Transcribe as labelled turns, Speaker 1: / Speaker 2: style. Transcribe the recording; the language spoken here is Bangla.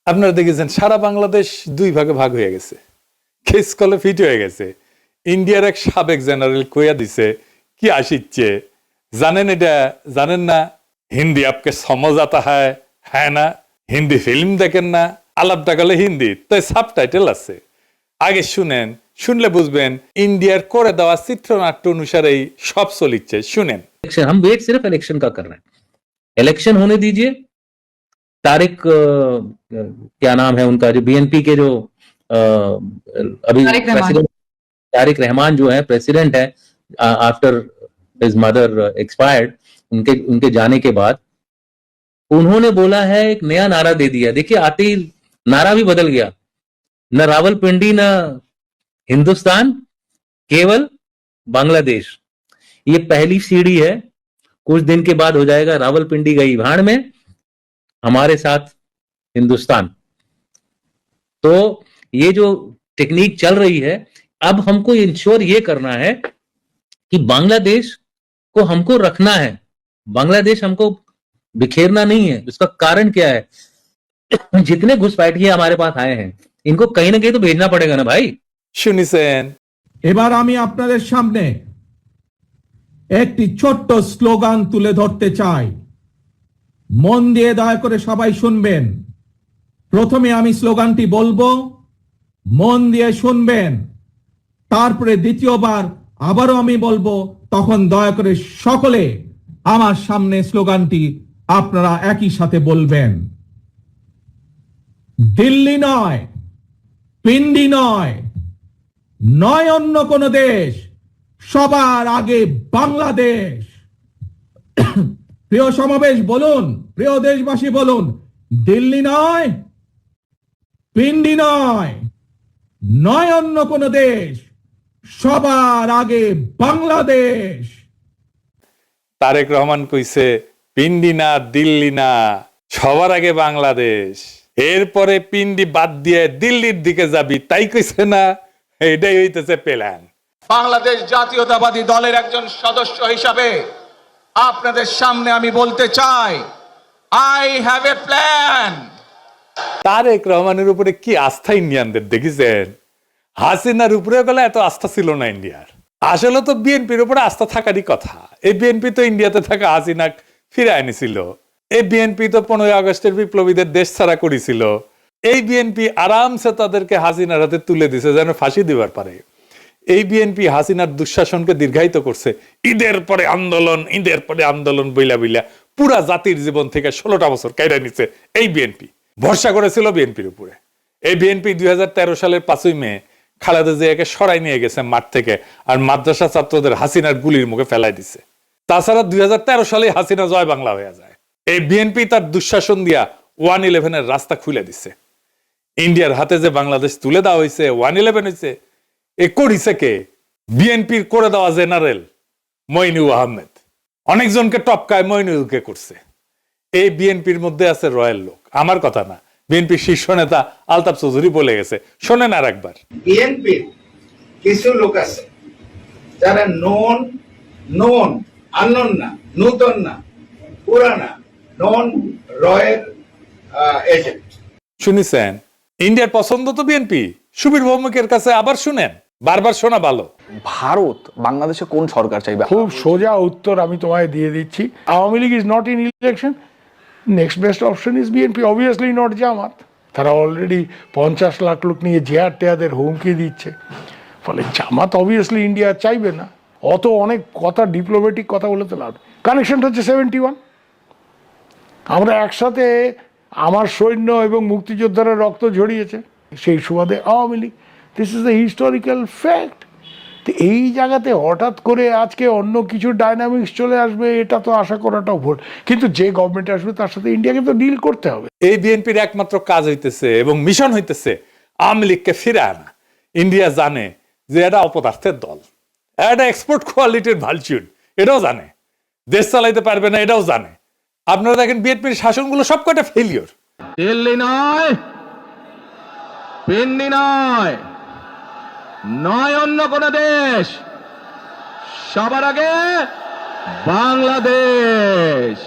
Speaker 1: আপনারা দেখেছেন সারা বাংলাদেশ দুই ভাগে ভাগ হয়ে গেছে, কেস কলে ফিট হয়ে গেছে। ইন্ডিয়ার এক সাবেক জেনারেল কইয়া দিছে কি আসিচ্ছে জানেন, এটা জানেন না? হিন্দি আপকে সমঝ আতা হ্যায় না? হিন্দি ফিল্ম দেখেন না? আলাপটা গেলে হিন্দি, তাই সাবটাইটেল আছে, আগে শুনেন, শুনলে বুঝবেন ইন্ডিয়ার করে দেওয়া চিত্রনাট্য অনুসারেই সব চলিচ্ছে। শুনেন।
Speaker 2: हम वेट सिर्फ इलेक्शन का कर रहे हैं, इलेक्शन होने दीजिए। तारिक क्या नाम है उनका, जो बीएनपी के जो अभी प्रेसिडेंट तारिक रहमान जो है प्रेसिडेंट है, आफ्टर हिज मदर एक्सपायर्ड, उनके जाने के बाद उन्होंने बोला है, एक नया नारा दे दिया। देखिए आते ही नारा भी बदल गया, न रावलपिंडी न हिंदुस्तान, केवल बांग्लादेश। ये पहली सीढ़ी है, कुछ दिन के बाद हो जाएगा रावलपिंडी गई भाड़ में, हमारे साथ हिंदुस्तान। तो ये जो टेक्निक चल रही है, अब हमको इंश्योर ये करना है कि बांग्लादेश को हमको रखना है, बांग्लादेश हमको बिखेरना नहीं है। इसका कारण क्या है? जितने घुसपैठिए हमारे पास आए हैं, इनको कहीं ना कहीं तो भेजना पड़ेगा ना भाई।
Speaker 1: শুনিছেন?
Speaker 3: এবার আমি আপনাদের সামনে একটি ছোট্ট স্লোগান তুলে ধরতে চাই, মন দিয়ে দয়া করে সবাই শুনবেন। প্রথমে আমি স্লোগানটি বলবো, মন দিয়ে শুনবেন, তারপরে দ্বিতীয়বার আবারও আমি বলবো, তখন দয়া করে সকলে আমার সামনে স্লোগানটি আপনারা একই সাথে বলবেন। দিল্লি নয়, পিন্ডি নয়, নয় অন্য কোন দেশ, সবার আগে বাংলাদেশ। প্রিয় সমাবেশ বলুন, প্রিয় দেশবাসী বলুন, দিল্লি নয়, পিন্ডি নয়, নয় অন্য কোন দেশ, সবার আগে বাংলাদেশ।
Speaker 1: তারেক রহমান কইছে পিন্ডি না, দিল্লি না, সবার আগে বাংলাদেশ। এরপরে পিন্ডি বাদ দিয়ে দিল্লির দিকে যাবি, তাই কইছে না? এটাই হইতেছে প্ল্যান।
Speaker 4: বাংলাদেশ জাতীয়তাবাদী দলের একজন সদস্য হিসাবে আপনাদের সামনে আমি বলতে চাই, I have a plan.
Speaker 1: Tarek রহমানের উপরে কি আস্থা ইন্ডিয়ানদের দেখেছেন? হাসিনার উপরে গেলে এত আস্থা ছিল না ইন্ডিয়ার। আসলে তো বিএনপির উপরে আস্থা থাকারই কথা। এই বিএনপি তো ইন্ডিয়াতে থাকা হাসিনা ফিরে আনিছিল। এই বিএনপি তো 15 আগস্টের বিপ্লবীদের দেশ ছাড়া করেছিল। এই বিএনপি আরামসে তাদেরকে হাসিনার হাতে তুলে দিছে যেন ফাঁসি দিবার পারে। এই বিএনপি হাসিনার দুঃশাসনকে দীর্ঘায়িত করছে। ঈদের পরে আন্দোলন, ঈদের পরে আন্দোলন বইলা বইলা পুরা জাতির জীবন থেকে 16টা বছর কাইরা নিচ্ছে এই বিএনপি। ভরসা করেছিল বিএনপির উপরে। এই বিএনপি 2013 সালের 5ই মে খালেদা জিয়াকে সরাই নিয়ে গেছে মাঠ থেকে, আর মাদ্রাসা ছাত্রদের হাসিনার গুলির মুখে ফেলাই দিছে। তাছাড়া 2013 সালে হাসিনা জয় বাংলা হয়ে যায়। এই বিএনপি তার দুঃশাসন দিয়া 111-এর রাস্তা খুলে দিছে। ইন্ডিয়ার হাতে যে বাংলাদেশ তুলে দেওয়া হয়েছে, 111 হয়েছে, এ করিছে কে? বিএনপির করে দেওয়া জেনারেল মইনুল আহমেদ। অনেকজনকে টপকায় মইনুলকে করছে। এই বিএনপির মধ্যে আছে রয়্যাল লোক, আমার কথা না, বিএনপির শীর্ষ নেতা আলতাফ চৌধুরী বলে গেছে। শোনেন আর একবার।
Speaker 5: বিএনপির কিছু লোক আছে যারা নন আননোন না, নূতন না, পুরানা, নন রয়ের এজেন্ট।
Speaker 1: শুনেছেন? ইন্ডিয়ার পছন্দ তো বিএনপি। সুবীর ভৌমিকের কাছে আবার শুনেন, বারবার শোনা ভালো।
Speaker 6: ভারত বাংলাদেশে কোন সরকার চাইবে?
Speaker 7: খুব সোজা উত্তর আমি তোমায় দিয়ে দিচ্ছি। Awami League is not in election, next best option is BNP, obviously not Jamaat. তারা অলরেডি 50 লাখ লোক নিয়ে জেহার টেয়াদের হুমকি দিচ্ছে। ফলে জামাত অবভিয়াসলি ইন্ডিয়া চাইবে না। অত অনেক কথা, ডিপ্লোম্যাটিক কথা বলে তো লাভ। কানেকশনটা হচ্ছে 71। আমরা একসাথে, আমার সৈন্য এবং মুক্তিযোদ্ধারা রক্ত ঝরিয়েছে, সেই সুবাদে Awami League. This is the historical fact. তো এই জায়গাতে হঠাৎ করে আজকে অন্য কিছু ডাইনামিক্স চলে আসবে, এটা তো আশা করাটাও ভুল। কিন্তু যে গভর্নমেন্ট আসবে তার সাথে ইন্ডিয়াকে তো ডিল করতে হবে।
Speaker 1: এই বিএনপির একমাত্র কাজ হইতেছে এবং মিশন হইতেছে আওয়ামী লীগকে ফিরে আনা। ইন্ডিয়া জানে যে এটা অপদার্থের দল, এটা এক্সপোর্ট কোয়ালিটির ভালচুন, এটাও জানে। দেশ চালাইতে পারবে না, এটাও জানে। আপনারা দেখেন বিএনপির শাসনগুলো সবকটা ফেলিওর।
Speaker 4: দিল্লি নয়, পিন্ডি নয়, নয় অন্য কোন দেশ, সবার আগে বাংলাদেশ।